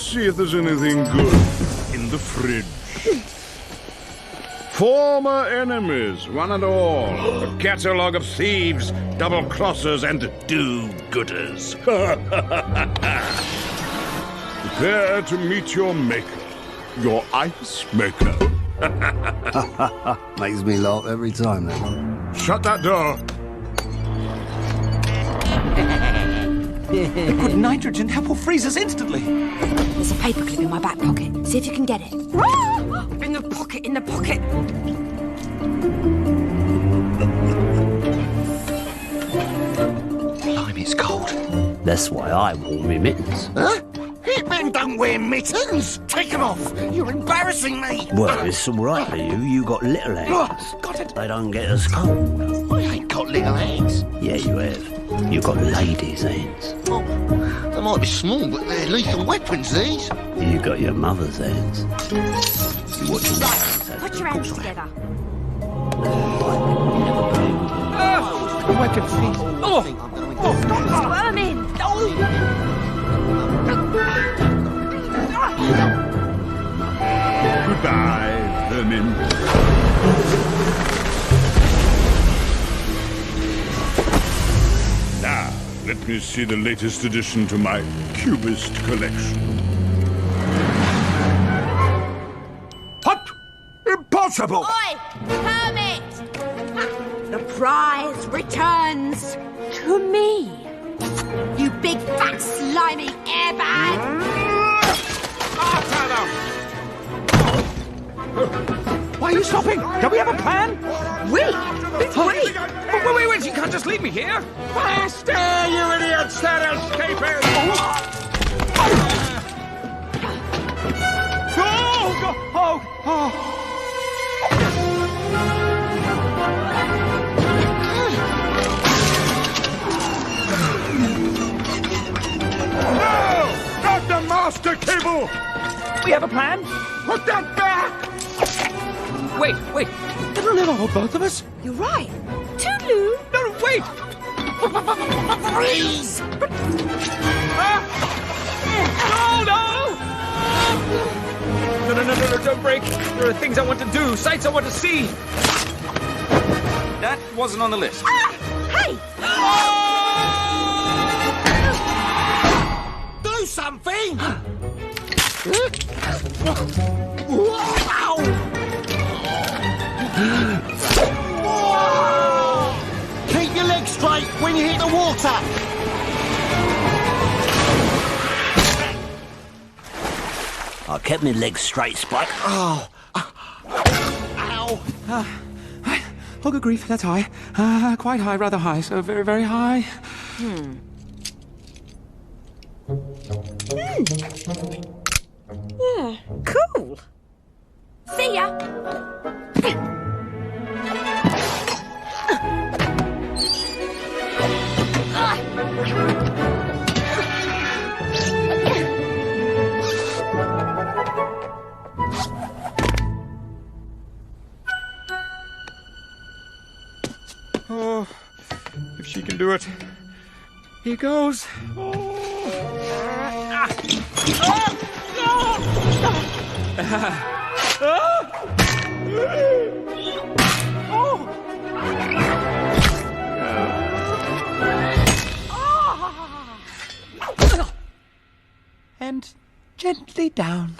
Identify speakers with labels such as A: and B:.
A: see if there's anything good in the fridge. Former enemies, one and all. A catalogue of thieves, double-crossers, and do-gooders. Prepare to meet your maker. Your ice maker.
B: Makes me laugh every time, that.
A: Shut that door.
C: Liquid nitrogen help will freeze us instantly.
D: There's a paperclip in my back pocket. See if you can get it. In the pocket, in the pocket.
C: Blimey, it's cold.
B: That's why I wore my mittens.
E: Huh? Hitmen don't wear mittens! Take them off! You're embarrassing me!
B: Well, it's all right for you. You got little hands.
E: Got it!
B: They don't get as cold.
E: I ain't got little hands.
B: Yeah, you have. You got ladies' hands.
E: Oh, they might be small, but they're lethal weapons, these.
B: You got your mother's hands. You watch your hands.
D: Put your hands together.
C: Weapon freeze.
D: Squirming.
A: Goodbye, vermin. Now, let me see the latest addition to my Cubist collection.
C: What? Impossible!
D: Oi! Hermit! The prize returns to me. You big fat slimy airbag!
C: Why are you stopping? Don't we have a plan?
D: Wait! It's wait!
C: Wait, you can't just leave me here! Faster, you idiots! They're escaping! Oh!
A: No! Not the master cable!
C: We have a plan?
A: Put that back!
C: Wait. It'll never hold both of us.
D: You're right. Toodaloo!
C: No, wait!
E: Freeze!
C: No, don't break. There are things I want to do, sights I want to see. That wasn't on the list.
D: Hey!
E: Do something! Keep your legs straight when you hit the water!
B: I kept my legs straight, Spike.
E: Oh. Ow!
C: Oh, good grief, that's high. Quite high, rather high, so very, very high.
D: Yeah, cool. See ya.
C: Oh, if she can do it. Here goes. And gently down.